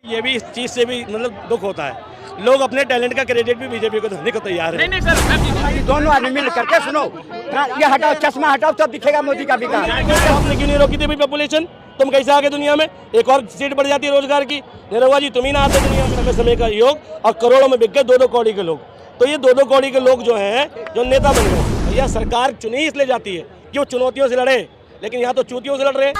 ये भी इस चीज से भी मतलब दुख होता है, लोग अपने टैलेंट का क्रेडिट भी बीजेपी को देने को तैयार है। नहीं सर, दोनों आदमी मिल करके सुनो, ये हटाओ, चश्मा हटाओ, तब दिखेगा मोदी का विकास। आपने क्यों नहीं रोकी थी पॉपुलेशन? तुम कैसे आगे दुनिया में? एक और सीट बढ़ जाती है रोजगार की। निरहुआ जी तुम ही ना आते दुनिया में, समय का योग और करोड़ों में बिक गए 2-2 कौड़ी के लोग। तो ये 2-2 कौड़ी के लोग जो हैं, जो नेता बन गए, भैया सरकार चुनी इसलिए जाती है कि वो चुनौतियों से लड़े, लेकिन यहाँ तो चूतियों से लड़ रहे हैं।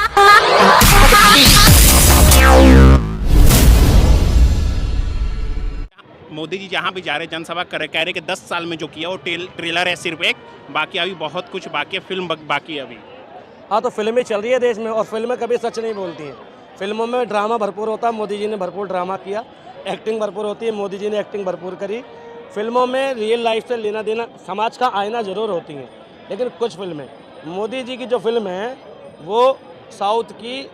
मोदी जी जहाँ भी जा रहे जनसभा कह रहे कि 10 साल में जो किया वो ट्रेलर है सिर्फ एक, बाकी अभी बहुत कुछ बाकी है, फिल्म बाकी है अभी। हाँ, तो फिल्में चल रही है देश में और फिल्में कभी सच नहीं बोलती हैं। फिल्मों में ड्रामा भरपूर होता है, मोदी जी ने भरपूर ड्रामा किया। एक्टिंग भरपूर होती है, मोदी जी ने एक्टिंग भरपूर करी। फिल्मों में रियल लाइफ से लेना देना, समाज का आईना जरूर होती हैं, लेकिन कुछ फिल्में, मोदी जी की जो फिल्म है वो साउथ की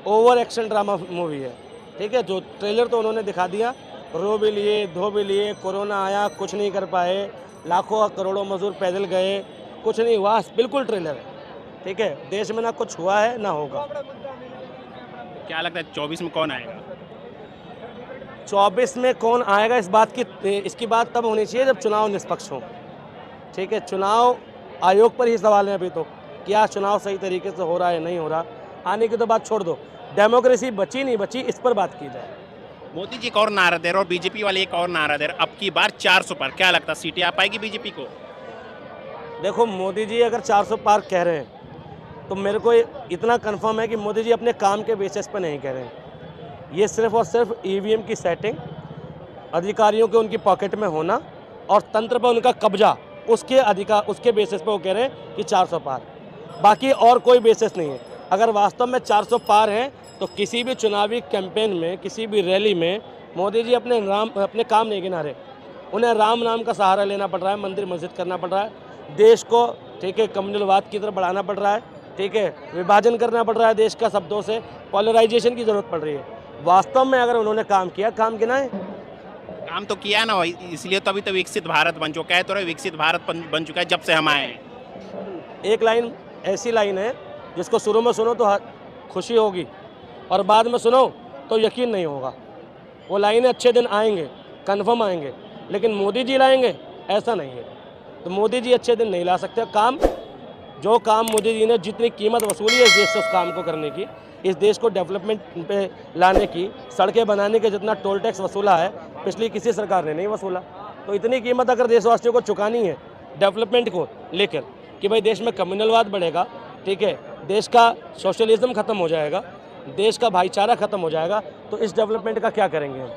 ओवर एक्शन ड्रामा मूवी है, ठीक है। जो ट्रेलर तो उन्होंने दिखा दिया, रो भी लिए, धो भी लिए, कोरोना आया, कुछ नहीं कर पाए, लाखों करोड़ों मजदूर पैदल गए, कुछ नहीं हुआ, बिल्कुल ट्रेलर है, ठीक है। देश में ना कुछ हुआ है ना होगा। क्या लगता है 24 में कौन आएगा? 24 में कौन आएगा इसकी बात तब होनी चाहिए जब चुनाव निष्पक्ष हो, ठीक है। चुनाव आयोग पर ही सवाल है अभी तो, क्या चुनाव सही तरीके से हो रहा है नहीं हो रहा, आने की तो बात छोड़ दो। डेमोक्रेसी बची नहीं बची, इस पर बात की जाए। मोदी जी एक और नारा दे रहे और बीजेपी वाले एक और नारा दे रहे, अब की बार 400 पर। क्या लगता है सीटें आ पाएगी बीजेपी को? देखो, मोदी जी अगर 400 पार कह रहे हैं तो मेरे को इतना कंफर्म है कि मोदी जी अपने काम के बेसिस पर नहीं कह रहे हैं। ये सिर्फ और सिर्फ ईवीएम की सेटिंग, अधिकारियों के उनकी पॉकेट में होना और तंत्र पर उनका कब्जा, उसके बेसिस पर वो कह रहे हैं कि 400 पार, बाकी और कोई बेसिस नहीं है। अगर वास्तव में 400 पार हैं तो किसी भी चुनावी कैंपेन में, किसी भी रैली में मोदी जी अपने काम नहीं गिना रहे। उन्हें राम नाम का सहारा लेना पड़ रहा है, मंदिर मस्जिद करना पड़ रहा है, देश को, ठीक है, कम्युनलवाद की तरफ बढ़ाना पड़ रहा है, ठीक है, विभाजन करना पड़ रहा है देश का शब्दों से, पॉलराइजेशन की ज़रूरत पड़ रही है। वास्तव में अगर उन्होंने काम किया, काम गिनाए, काम तो किया ना, इसलिए तो अभी तो विकसित भारत बन चुका है। तो विकसित भारत बन चुका है जब से हम आए हैं। एक लाइन ऐसी लाइन है जिसको शुरू में सुनो तो खुशी होगी और बाद में सुनो तो यकीन नहीं होगा। वो लाइनें अच्छे दिन आएंगे, कन्फर्म आएंगे, लेकिन मोदी जी लाएंगे ऐसा नहीं है। तो मोदी जी अच्छे दिन नहीं ला सकते। जो काम मोदी जी ने जितनी कीमत वसूली है इस देश से उस काम को करने की, इस देश को डेवलपमेंट पे लाने की, सड़कें बनाने के जितना टोल टैक्स वसूला है पिछली किसी सरकार ने नहीं वसूला। तो इतनी कीमत अगर देशवासियों को चुकानी है डेवलपमेंट को लेकर कि भाई देश में कम्युनलवाद बढ़ेगा, ठीक है, देश का सोशलिज्म ख़त्म हो जाएगा, देश का भाईचारा ख़त्म हो जाएगा, तो इस डेवलपमेंट का क्या करेंगे हम?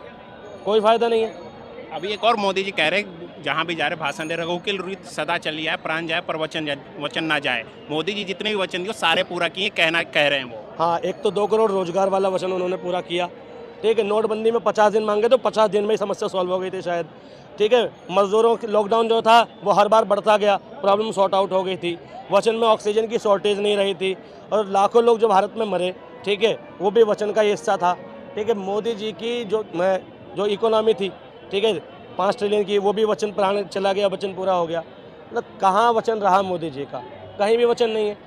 कोई फ़ायदा नहीं है। अभी एक और मोदी जी कह रहे जहाँ भी जा रहे भाषण दे रहे, रघुकुल रीत सदा चली है, प्राण जाए पर वचन ना जाए। मोदी जी जितने भी वचन दिए सारे पूरा किए, कह रहे हैं वो। हाँ, एक तो 2 करोड़ रोजगार वाला वचन उन्होंने पूरा किया, ठीक है। नोटबंदी में 50 दिन मांगे तो 50 दिन में ही समस्या सॉल्व हो गई थी शायद, ठीक है। मजदूरों की लॉकडाउन जो था वो हर बार बढ़ता गया, प्रॉब्लम सॉर्ट आउट हो गई थी। वचन में ऑक्सीजन की शॉर्टेज नहीं रही थी और लाखों लोग जो भारत में मरे, ठीक है, वो भी वचन का हिस्सा था, ठीक है। मोदी जी की जो इकोनॉमी थी, ठीक है, 5 ट्रिलियन की, वो भी वचन प्राण चला गया, वचन पूरा हो गया। मतलब कहाँ वचन रहा मोदी जी का? कहीं भी वचन नहीं है।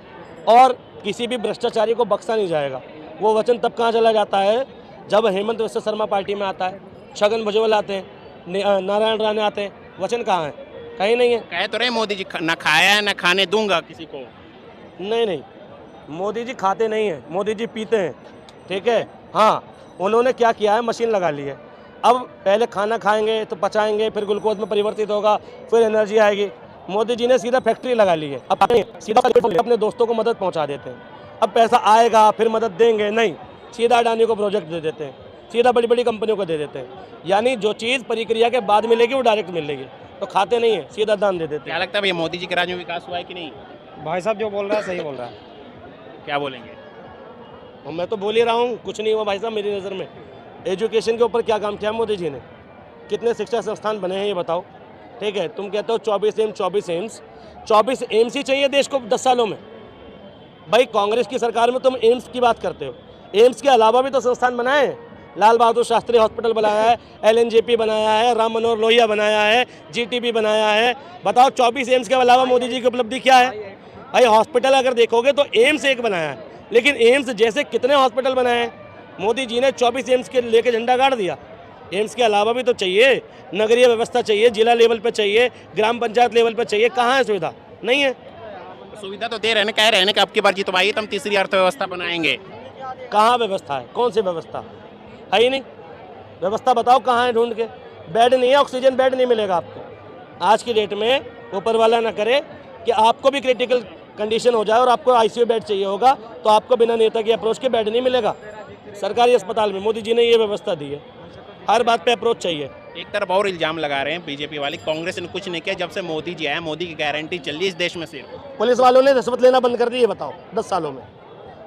और किसी भी भ्रष्टाचारी को बख्शा नहीं जाएगा। वो वचन तब कहाँ चला जाता है जब हेमंत विश्व शर्मा पार्टी में आता है, छगन भुजबल आते हैं, नारायण राणे आते हैं, वचन कहाँ है? कहीं नहीं है। कह तो रहे मोदी जी ना खाया है ना खाने दूंगा किसी को। नहीं, मोदी जी खाते नहीं हैं, मोदी जी पीते हैं, ठीक है। हाँ, उन्होंने क्या किया है, मशीन लगा ली है। अब पहले खाना खाएंगे तो पचाएंगे, फिर ग्लूकोज में परिवर्तित होगा, फिर एनर्जी आएगी। मोदी जी ने सीधा फैक्ट्री लगा ली है। अब सीधा अपने दोस्तों को मदद पहुंचा देते हैं। अब पैसा आएगा फिर मदद देंगे, नहीं, सीधा अडानी को प्रोजेक्ट दे देते हैं, सीधा बड़ी बड़ी कंपनियों को दे देते हैं। यानी जो चीज़ प्रक्रिया के बाद मिलेगी वो डायरेक्ट मिलेगी, तो खाते नहीं है, सीधा दान दे देते हैं। क्या लगता है भैया मोदी जी के राज में विकास हुआ है कि नहीं? भाई साहब जो बोल रहा है सही बोल रहा है। क्या बोलेंगे? और मैं तो बोल ही रहा हूँ, कुछ नहीं हुआ भाई साहब मेरी नज़र में। एजुकेशन के ऊपर क्या काम किया मोदी जी ने? कितने शिक्षा संस्थान बने हैं ये बताओ, ठीक है। तुम कहते हो 24 एम्स ही चाहिए देश को 10 सालों में। भाई कांग्रेस की सरकार में तुम एम्स की बात करते हो, एम्स के अलावा भी तो संस्थान बनाए हैं। लाल बहादुर शास्त्री हॉस्पिटल बनाया है, LNJP बनाया है, राम मनोहर लोहिया बनाया है, GTB बनाया है। बताओ 24 एम्स के अलावा मोदी जी की उपलब्धि क्या है? भाई हॉस्पिटल अगर देखोगे तो एम्स एक बनाया है, लेकिन एम्स जैसे कितने हॉस्पिटल बनाए हैं, मोदी जी ने 24 एम्स के लेके झंडा गाड़ दिया। एम्स के अलावा भी तो चाहिए, नगरीय व्यवस्था चाहिए, जिला लेवल पे चाहिए, ग्राम पंचायत लेवल पे चाहिए। कहाँ है सुविधा? नहीं है। सुविधा तो दे रहे हैं, कह रहे हैं कि अब की बार जितवाइए तो हम तीसरी अर्थव्यवस्था बनाएंगे। कहाँ व्यवस्था है? कौन सी व्यवस्था है? ही नहीं। व्यवस्था बताओ कहाँ है, ढूंढ के। बेड नहीं है, ऑक्सीजन बेड नहीं मिलेगा आपको। आज की डेट में ऊपर वाला ना करे कि आपको भी क्रिटिकल कंडीशन हो जाए और आपको आईसीयू बेड चाहिए होगा तो आपको बिना नेता की अप्रोच के बेड नहीं मिलेगा सरकारी अस्पताल में। मोदी जी ने ये व्यवस्था दी है। हर बात पे अप्रोच चाहिए। एक तरफ और इल्जाम लगा रहे हैं बीजेपी वाली, कांग्रेस ने कुछ नहीं किया जब से मोदी जी आए, मोदी की गारंटी चल रही है इस देश में सिर्फ। पुलिस वालों ने रिश्वत लेना बंद कर दी, ये बताओ 10 सालों में।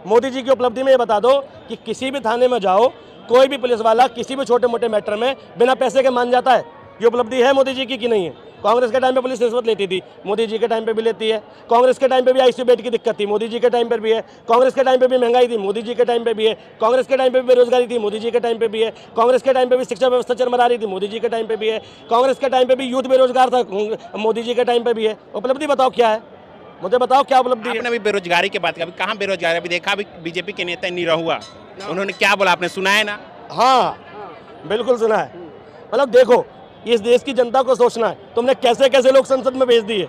मोदी जी की उपलब्धि में ये बता दो कि किसी भी थाने में जाओ, कोई भी पुलिस वाला किसी भी छोटे मोटे मैटर में बिना पैसे के मान जाता है। ये उपलब्धि है मोदी जी की कि नहीं है? कांग्रेस के टाइम पे पुलिस रिश्वत लेती थी, मोदी जी के टाइम पे भी लेती है। कांग्रेस के टाइम पे भी आईसीयू बेड की दिक्कत थी, मोदी जी के टाइम पर भी है। कांग्रेस के टाइम पे भी महंगाई थी, मोदी जी के टाइम पे भी है। कांग्रेस के टाइम पे भी बेरोजगारी थी, मोदी जी के टाइम पे भी है। कांग्रेस के टाइम पे भी शिक्षा व्यवस्था चरमरा रही थी, मोदी जी के टाइम पे भी है। कांग्रेस के टाइम पे भी यूथ बेरोजगार था, मोदी जी के टाइम पे भी है। उपलब्धि बताओ क्या है? मुझे बताओ क्या उपलब्धि है? आपने अभी बेरोजगारी की बात की, अभी कहाँ बेरोजगारी? अभी देखा अभी बीजेपी के नेता निरहुआ, उन्होंने क्या बोला आपने सुना है ना? हाँ बिल्कुल सुना है। मतलब देखो, इस देश की जनता को सोचना है, तुमने कैसे कैसे लोग संसद में भेज दिए।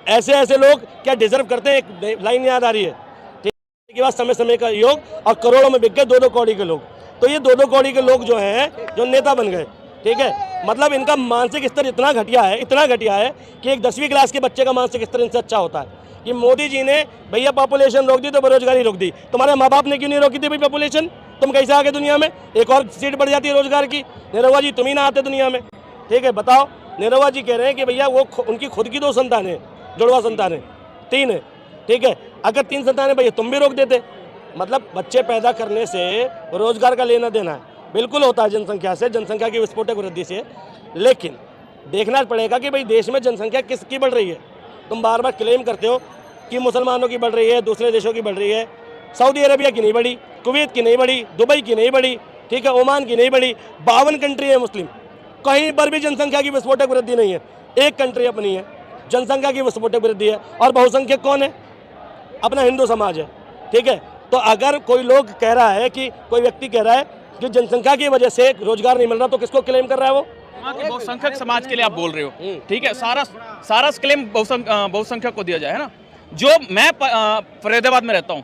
ऐसे ऐसे लोग क्या डिजर्व करते हैं? एक लाइन याद आ रही है, ठीक है, के बाद समय समय का योग, और करोड़ों में बिक गए 2-2 कौड़ी के लोग। तो ये 2-2 कौड़ी के लोग जो हैं, जो नेता बन गए, ठीक है, मतलब इनका मानसिक स्तर इतना घटिया है, इतना घटिया है कि एक 10वीं क्लास के बच्चे का मानसिक स्तर इनसे अच्छा होता है। कि मोदी जी ने भैया पॉपुलेशन रोक दी तो बेरोजगारी रोक दी, तुम्हारे माँ बाप ने क्यों नहीं रोकी थी भाई पॉपुलेशन? तुम कैसे आगे दुनिया में? एक और सीट बढ़ जाती है रोजगार की। निरहुआ जी तुम ही ना आते दुनिया में, ठीक है? बताओ, निरहुआ जी कह रहे हैं कि भैया वो उनकी खुद की 2 संतान है, जुड़वा संतान है, 3 है, ठीक है। अगर 3 संतान है भैया तुम भी रोक देते। मतलब बच्चे पैदा करने से रोजगार का लेना देना है बिल्कुल होता है जनसंख्या से, जनसंख्या की विस्फोटक वृद्धि से। लेकिन देखना पड़ेगा कि भाई देश में जनसंख्या किसकी बढ़ रही है। तुम बार बार क्लेम करते हो कि मुसलमानों की बढ़ रही है, दूसरे देशों की बढ़ रही है। सऊदी अरबिया की नहीं बढ़ी, कुवैत की नहीं बढ़ी, दुबई की नहीं बढ़ी, ठीक है, ओमान की नहीं बढ़ी। 52 कंट्री है मुस्लिम, कहीं पर भी जनसंख्या की विस्फोटक वृद्धि नहीं है। एक कंट्री अपनी है, जनसंख्या की विस्फोटक वृद्धि है, और बहुसंख्यक कौन है? अपना हिंदू समाज है, ठीक है। तो अगर कोई लोग कह रहा है कि कोई व्यक्ति कह रहा है कि जनसंख्या की वजह से रोजगार नहीं मिल रहा, तो किसको क्लेम कर रहा है वो? बहुसंख्यक समाज के लिए आप बोल रहे हो, ठीक है। सारा क्लेम बहुसंख्यक को दिया जाए, है ना। जो मैं फरीदाबाद में रहता हूँ,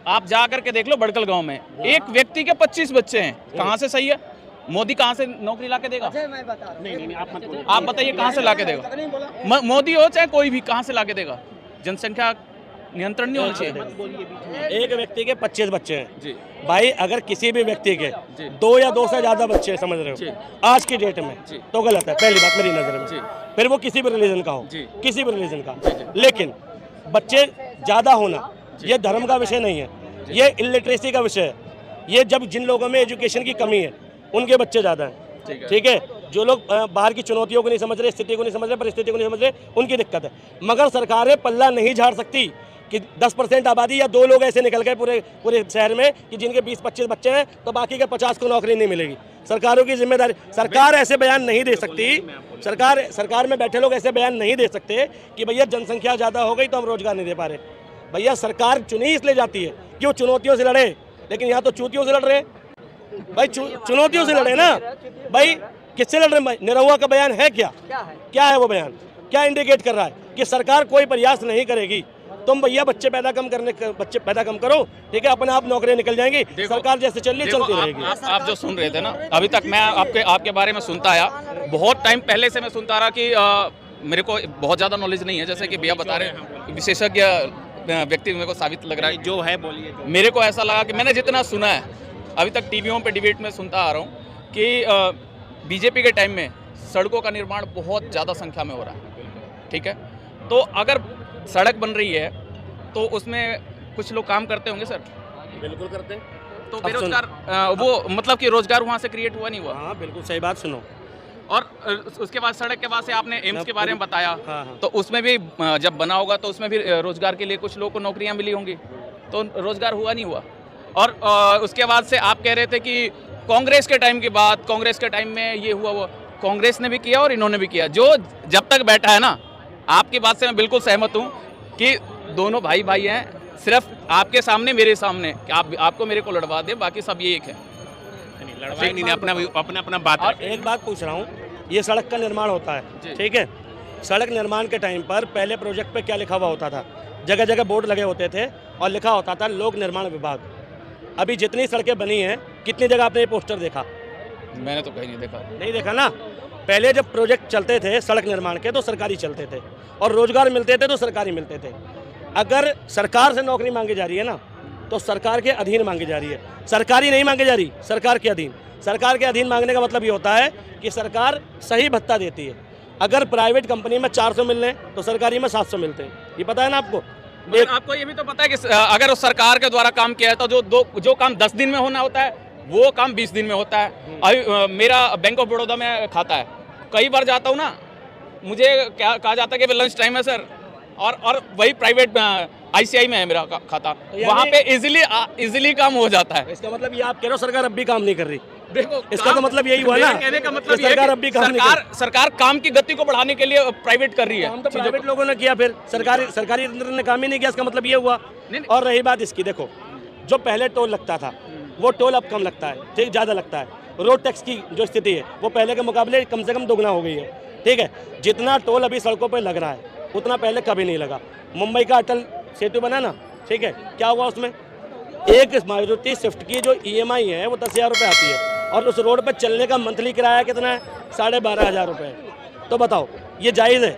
आप जा करके देख लो, बड़कल गांव में एक व्यक्ति के 25 बच्चे हैं। कहाँ से सही है? मोदी कहाँ से नौकरी ला के देगा? नहीं, आप बताइए कहाँ से ला के देगा? मोदी हो चाहे कोई भी, कहाँ से ला के देगा? जनसंख्या नियंत्रण नहीं होना चाहिए। एक व्यक्ति के 25 बच्चे हैं जी भाई, अगर किसी भी व्यक्ति के 2 या 2 से ज्यादा बच्चे हैं, समझ रहे हो, आज की डेट में, तो गलत है, पहली बात मेरी नजर में। फिर वो किसी भी रिलीजन का हो, किसी भी रिलीजन का। लेकिन बच्चे ज्यादा होना ये धर्म का विषय नहीं है, ये इलिटरेसी का विषय है। ये जब जिन लोगों में एजुकेशन की कमी है उनके बच्चे ज्यादा हैं, ठीक है। जो लोग बाहर की चुनौतियों को नहीं समझ रहे, स्थिति को नहीं समझ रहे, परिस्थिति को नहीं समझ रहे, उनकी दिक्कत है। मगर सरकारें पल्ला नहीं झाड़ सकती कि 10% आबादी या 2 लोग ऐसे निकल गए पूरे शहर में कि जिनके 20-25 बच्चे हैं तो बाकी के 50 को नौकरी नहीं मिलेगी। सरकारों की जिम्मेदारी, सरकार ऐसे बयान नहीं दे सकती, सरकार में बैठे लोग ऐसे बयान नहीं दे सकते कि भैया जनसंख्या ज़्यादा हो गई तो हम रोजगार नहीं दे पा रहे। भैया सरकार चुनी इसलिए जाती है कि वो चुनौतियों से लड़े, लेकिन यहाँ तो चूतियों से लड़ रहे भाई। चुनौतियों से लड़े ना भाई, किससे लड़ रहे भाई? निरहुआ का बयान है क्या है वो बयान? क्या इंडिकेट कर रहा है? कि सरकार कोई प्रयास नहीं करेगी। तुम भैया बच्चे पैदा कम करो, ठीक है, अपने आप नौकरियां निकल जाएंगी, सरकार जैसे चल रही चलती रहेगी। आप जो सुन रहे थे ना अभी तक, मैं आपके बारे में सुनता आया, बहुत टाइम पहले से मैं सुनता रहा कि मेरे को बहुत ज़्यादा नॉलेज नहीं है, जैसे कि भैया बता रहे, विशेषज्ञ व्यक्ति मेरे को साबित लग रहा है। जो है बोलिए। मेरे को ऐसा लगा कि मैंने जितना सुना है अभी तक टीवियों पे डिबेट में सुनता आ रहा हूँ कि बीजेपी के टाइम में सड़कों का निर्माण बहुत ज़्यादा संख्या में हो रहा है, ठीक है। तो अगर सड़क बन रही है तो उसमें कुछ लोग काम करते होंगे सर? बिल्कुल करते हैं। तो बेरोजगार वो मतलब कि रोजगार वहाँ से क्रिएट हुआ नहीं हुआ? हाँ बिल्कुल सही बात। सुनो, और उसके बाद सड़क के बाद से आपने एम्स के बारे में बताया। हाँ। तो उसमें भी जब बना होगा तो उसमें भी रोजगार के लिए कुछ लोगों को नौकरियां मिली होंगी, तो रोजगार हुआ नहीं हुआ। और उसके बाद से आप कह रहे थे कि कांग्रेस के टाइम की बात, कांग्रेस के टाइम में ये हुआ, वो कांग्रेस ने भी किया और इन्होंने भी किया। जो जब तक बैठा है ना, आपकी बात से मैं बिल्कुल सहमत हूँ कि दोनों भाई हैं, सिर्फ आपके सामने मेरे सामने कि आपको मेरे को लड़वा दे, बाकी सब ये एक है। लड़वाई नहीं, अपना अपना अपना बात और रखें। एक बात पूछ रहा हूँ, ये सड़क का निर्माण होता है, ठीक है, सड़क निर्माण के टाइम पर पहले प्रोजेक्ट पे क्या लिखा हुआ होता था? जगह जगह बोर्ड लगे होते थे और लिखा होता था लोक निर्माण विभाग। अभी जितनी सड़कें बनी हैं, कितनी जगह आपने ये पोस्टर देखा? मैंने तो कहीं नहीं देखा। नहीं देखा ना। पहले जब प्रोजेक्ट चलते थे सड़क निर्माण के तो सरकारी चलते थे और रोजगार मिलते थे तो सरकारी मिलते थे। अगर सरकार से नौकरी मांगी जा रही है ना, तो सरकार के अधीन मांगी जा रही है, सरकारी नहीं मांगी जा रही, सरकार के अधीन। सरकार के अधीन मांगने का मतलब ये होता है कि सरकार सही भत्ता देती है। अगर प्राइवेट कंपनी में 400 मिल रहे हैं तो सरकारी में 700 मिलते हैं, ये पता है ना आपको? एक आपको ये भी तो पता है कि अगर उस सरकार के द्वारा काम किया है तो जो काम 10 दिन में होना होता है वो काम 20 दिन में होता है। अभी मेरा बैंक ऑफ बड़ौदा में खाता है, कई बार जाता हूँ ना, मुझे क्या कहा जाता है कि लंच टाइम है सर, और वही प्राइवेट ICI में है मेरा खाता, वहाँ पे इजीली काम हो जाता है। इसका मतलब ये आप कह रहे हो सरकार अब भी काम नहीं कर रही? देखो इसका तो मतलब यही हुआ ना, कहने का मतलब सरकार अब भी काम नहीं कर रही। सरकार काम की गति को बढ़ाने के लिए प्राइवेट कर रही है। काम तो प्राइवेट लोगों ने किया, फिर सरकारी ने काम ही नहीं किया, इसका मतलब ये हुआ। और रही बात इसकी, देखो जो पहले टोल लगता था वो टोल अब कम लगता है, ठीक, ज़्यादा लगता है। रोड टैक्स की जो स्थिति है वो पहले के मुकाबले कम से कम दोगुना हो गई है, ठीक है। जितना टोल अभी सड़कों पर लग रहा है उतना पहले कभी नहीं लगा। मुंबई का अटल सेतु बना ना, ठीक है, क्या हुआ उसमें? एक मारुति स्विफ्ट की जो EMI है वो 10,000 रुपये आती है और उस रोड पर चलने का मंथली किराया कितना है? 12,500 रुपये। तो बताओ ये जायज़ है?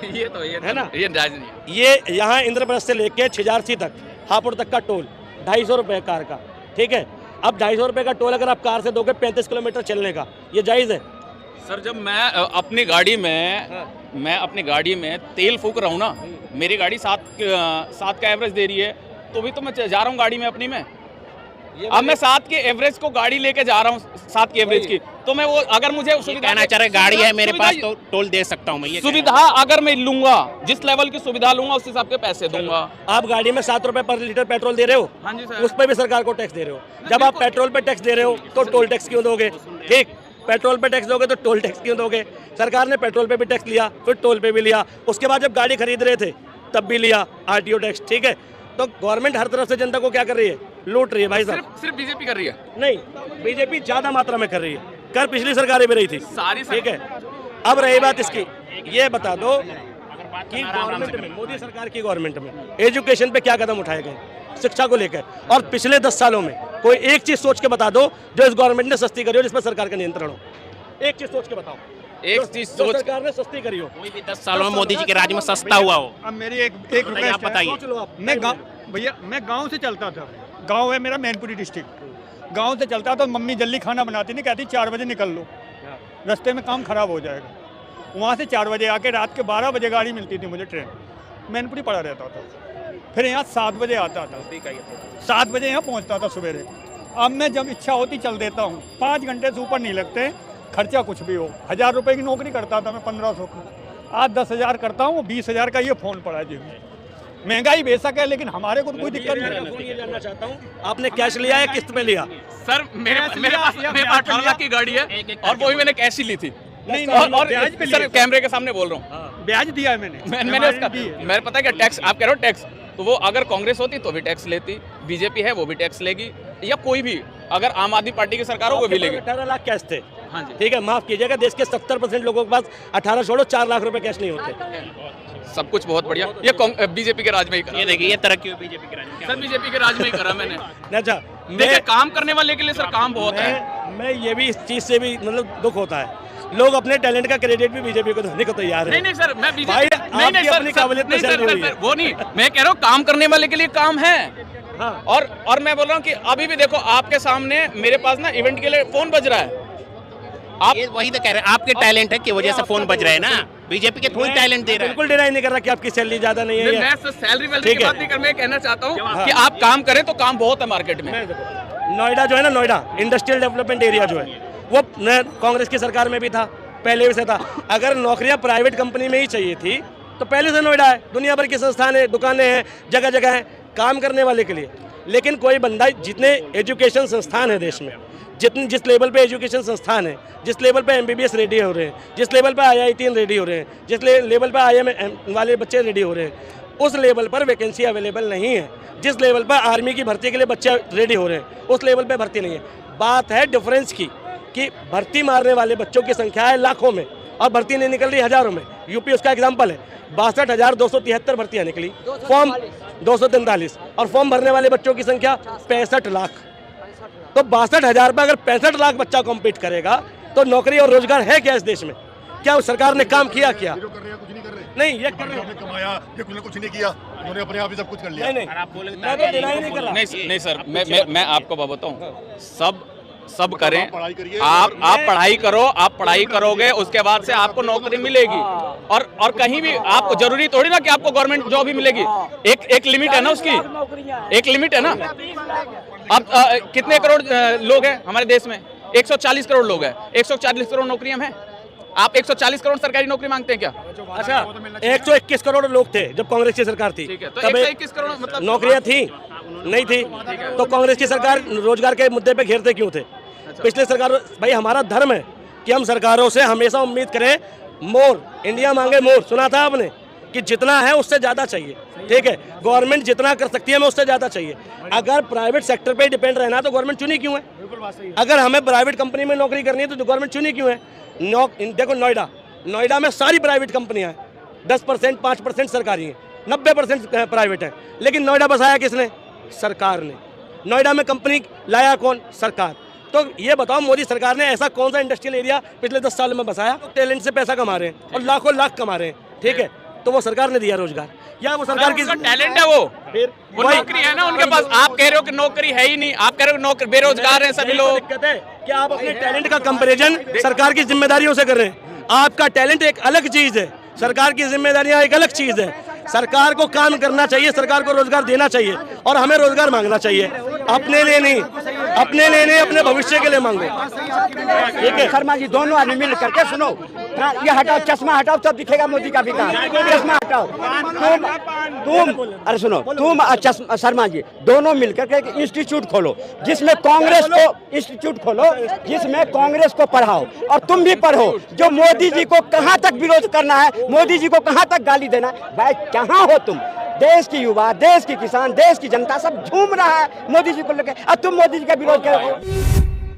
ये है ना? ये जायज़ नहीं है। ये यहाँ इंद्रप्रस्थ से लेके छिजारसी तक, हापुड़ तक का टोल 250 रुपये कार का, ठीक है। अब 250 रुपये का टोल अगर आप कार से दोगे 35 किलोमीटर चलने का, ये जायज़ है? सर जब मैं अपनी गाड़ी में तेल फूक रहा हूँ ना, मेरी गाड़ी 7 का एवरेज दे रही है, तो भी तो मैं जा रहा हूँ गाड़ी में अपनी में। अब मैं 7 के एवरेज को गाड़ी लेके जा रहा हूँ, 7 की एवरेज की, तो मैं वो अगर मुझे कहना चाह रहे गाड़ी है मेरे पास तो टोल दे सकता हूँ मैं, ये सुविधा अगर मैं लूंगा, जिस लेवल की सुविधा लूंगा उस हिसाब के पैसे दूंगा। आप गाड़ी में 7 रुपये पर लीटर पेट्रोल दे रहे हो, हाँ जी सर। उस पर भी सरकार को टैक्स दे रहे हो। जब आप पेट्रोल पे टैक्स दे रहे हो तो टोल टैक्स क्यों दोगे? ठीक, पेट्रोल पे टैक्स दोगे तो टोल टैक्स क्यों दोगे? सरकार ने पेट्रोल पे भी टैक्स लिया, फिर टोल पे भी लिया, उसके बाद जब गाड़ी खरीद रहे थे तब भी लिया RTO टैक्स, ठीक है। तो गवर्नमेंट हर तरफ से जनता को क्या कर रही है? लूट रही है भाई साहब। सिर्फ बीजेपी कर रही है? नहीं, बीजेपी ज्यादा मात्रा में कर रही है, कर पिछली सरकारें भी रही थी सारी, ठीक है। अब रही बात इसकी, ये बता दो कि गवर्नमेंट में, मोदी सरकार की गवर्नमेंट में एजुकेशन पे क्या कदम उठाए गए शिक्षा को लेकर, और पिछले 10 सालों में कोई एक चीज सोच के बता दो जो इस गवर्नमेंट ने सस्ती करी हो, जिस पर सरकार का नियंत्रण हो। एक चीज सोच के बताओ, एक चीज सोच सरकार ने सस्ती करी हो। कोई भी 10 सालों में मोदी जी के राज में सस्ता हुआ हो। अब मेरी एक रिक्वेस्ट आप बताइए। सोच लो आप। मैं गांव से चलता था, गांव है मेरा मैनपुरी डिस्ट्रिक्ट, गांव से चलता था। मम्मी जल्दी खाना बनाती नहीं, कहती 4 बजे निकल लो, रास्ते में काम खराब हो जाएगा। वहाँ से 4 बजे आके रात के 12 बजे गाड़ी मिलती थी मुझे ट्रेन, मैनपुरी पड़ा रहता था। फिर यहाँ 7 बजे आता था, 7 बजे यहाँ पहुँचता था सवेरे। अब मैं जब इच्छा होती चल देता हूँ, 5 घंटे से ऊपर नहीं लगते, खर्चा कुछ भी हो। 1000 रुपये की नौकरी करता था मैं, 1500 की, आज 10,000 करता हूँ। 20,000 का ये फ़ोन पड़ा जी। महंगाई बेशक है लेकिन हमारे को तो कोई दिक्कत नहीं। ये जानना चाहता हूँ, आपने कैश लिया है किस्त पे लिया? सर मेरे पास 18 लाख की गाड़ी है और वो भी मैंने कैश ही ली थी। नहीं, और ब्याज पे सर लिया। कैमरे के सामने बोल रहा हूँ, ब्याज दिया है मैंने उसका, मेरे पता है क्या टैक्स आप कह रहे हो टैक्स, तो वो अगर कांग्रेस होती तो भी टैक्स लेती, बीजेपी है वो भी टैक्स लेगी, या कोई भी अगर आम आदमी पार्टी की सरकार हो वो भी लेगी। 18 लाख कैश थे, हाँ जी, ठीक है। माफ कीजिएगा, देश के 70% लोगों के पास 18 छोड़ो 4 लाख रुपए कैश नहीं होते। सब कुछ बहुत बढ़िया। ये बीजेपी के राज में ही करा। ये देखिए, ये तरक्की हुई बीजेपी के राज में। सर बीजेपी के राज में ही करा मैंने। अच्छा, देखिए काम करने वाले के लिए सर काम बहुत है। मैं ये भी इस चीज से भी मतलब दुख होता है, लोग अपने टैलेंट का क्रेडिट भी बीजेपी को देने को तैयार है। नहीं सर, मैं भाई, बीजेपी आपकी अपनी काबिलियत पे चल रही है। वो नहीं, मैं कह रहा हूँ काम करने वाले के लिए काम है। हाँ। और मैं बोल रहा हूँ कि अभी भी देखो आपके सामने मेरे पास ना इवेंट के लिए फोन बज रहा है। आप वही तो कह रहे हैं, आपके टैलेंट है की वजह से फोन बज रहे हैं ना, बीजेपी के थोड़ी टैलेंट दे रहा है। बिल्कुल डिनाई नहीं कर रहा कि आपकी सैलरी ज्यादा नहीं है। मैं सैलरी वैलरी ठीक की है। बात नहीं कर, मैं कहना चाहता हूँ कि आप काम करें तो काम बहुत है मार्केट में। नोएडा जो है ना, नोएडा इंडस्ट्रियल डेवलपमेंट एरिया जो है वो कांग्रेस की सरकार में भी था, पहले भी से था। अगर नौकरियां प्राइवेट कंपनी में ही चाहिए थी तो पहले से नोएडा है, दुनिया भर के संस्थान है, दुकानें हैं, जगह जगह हैं काम करने वाले के लिए। लेकिन कोई बंदा, जितने एजुकेशन संस्थान है देश में, जिस लेवल पे एजुकेशन संस्थान है, जिस लेवल पे MBBS रेडी हो रहे हैं, जिस लेवल पे IIT रेडी हो रहे हैं, जिस लेवल पे IIM वाले बच्चे रेडी हो रहे हैं, उस लेवल पर वैकेंसी अवेलेबल नहीं है। जिस लेवल पर आर्मी की भर्ती के लिए बच्चे रेडी हो रहे हैं उस लेवल पे भर्ती नहीं है। बात है डिफरेंस की कि भर्ती मारने वाले बच्चों की संख्या है लाखों में और भर्ती नहीं निकल रही हज़ारों में। यूपी उसका एग्जाम्पल है, 62,273 भर्तियाँ निकली, फॉर्म 243 और फॉर्म भरने वाले बच्चों की संख्या 65 लाख। तो 62,000 पर अगर 65 लाख बच्चा कॉम्पीट करेगा तो नौकरी और रोजगार है क्या इस देश में? क्या सरकार ने काम किया? क्या जो कर रहे हैं कुछ नहीं कर रहे। नहीं, ये कर रहे आपने कमाया, ये कुछ नहीं किया, उन्होंने अपने आप ही सब कुछ कर लिया। नहीं, आप बोले मैं तो डिनाई नहीं कर रहा। नहीं सर, मैं आपको बताऊं, सब करें। आप पढ़ाई करिए। आप पढ़ाई करो, आप पढ़ाई करोगे उसके बाद से आपको नौकरी मिलेगी। और कहीं भी आपको जरूरी थोड़ी ना कि आपको गवर्नमेंट जॉब ही मिलेगी। एक लिमिट है ना उसकी, एक लिमिट है ना। अब कितने करोड़ लोग हैं हमारे देश में? 140 करोड़ लोग हैं। 140 करोड़ नौकरियां हैं। आप 140 करोड़ सरकारी नौकरी मांगते हैं क्या? अच्छा, 121 करोड़ लोग थे जब कांग्रेस की सरकार थी। ठीक है, तो तब 121 करोड़ मतलब नौकरियां थी नहीं थी। तो कांग्रेस की सरकार रोजगार के मुद्दे पे घेरते क्यों थे? पिछले सरकार, भाई हमारा धर्म है कि हम सरकारों से हमेशा उम्मीद करें मोर, इंडिया मांगे मोर। सुना था आपने कि जितना है उससे ज़्यादा चाहिए। ठीक है, गवर्नमेंट जितना कर सकती है हमें उससे ज़्यादा चाहिए। अगर प्राइवेट सेक्टर पे डिपेंड रहना तो गवर्नमेंट चुनी क्यों है? अगर हमें प्राइवेट कंपनी में नौकरी करनी है तो गवर्नमेंट चुनी क्यों है? देखो नोएडा में सारी प्राइवेट कंपनियां हैं, 10% 5% सरकारी हैं, 90% प्राइवेट है। लेकिन नोएडा बसाया किसने? सरकार ने। नोएडा में कंपनी लाया कौन? सरकार। तो ये बताओ मोदी सरकार ने ऐसा कौन सा इंडस्ट्रियल एरिया पिछले 10 साल में बसाया? तो टैलेंट से पैसा कमा रहे हैं और लाखों लाख कमा रहे हैं। ठीक है, तो वो सरकार ने दिया रोजगार या वो सरकार की टैलेंट है? वो नौकरी है ना उनके पास। आप कह रहे हो कि नौकरी है ही नहीं, आप कह रहे हो नौकरी बेरोजगार हैं सभी लोग। दिक्कत है कि आप अपने टैलेंट का कंपैरिजन सरकार की जिम्मेदारियों से कर रहे हैं। आपका टैलेंट एक अलग चीज है, सरकार की जिम्मेदारियां एक अलग चीज है। सरकार को काम करना चाहिए, सरकार को रोजगार देना चाहिए और हमें रोजगार मांगना चाहिए। अपने लिए नहीं, अपने भविष्य के लिए मांगो। ठीक है शर्मा जी, दोनों आदमी मिल करके सुनो। ये हटाओ, चश्मा हटाओ, तब दिखेगा मोदी का विकास। चश्मा हटाओ। तुम अरे सुनो, तुम शर्मा जी दोनों मिलकर के एक इंस्टीट्यूट खोलो जिसमें कांग्रेस को, इंस्टीट्यूट खोलो जिसमें कांग्रेस को पढ़ाओ और तुम भी पढ़ो। जो मोदी जी को कहाँ तक विरोध करना है, मोदी जी को कहाँ तक गाली देना है, भाई कहाँ हो तुम? देश की युवा, देश की किसान, देश की जनता सब झूम रहा है मोदी जी को लेकर और तुम मोदी जी का विरोध करो।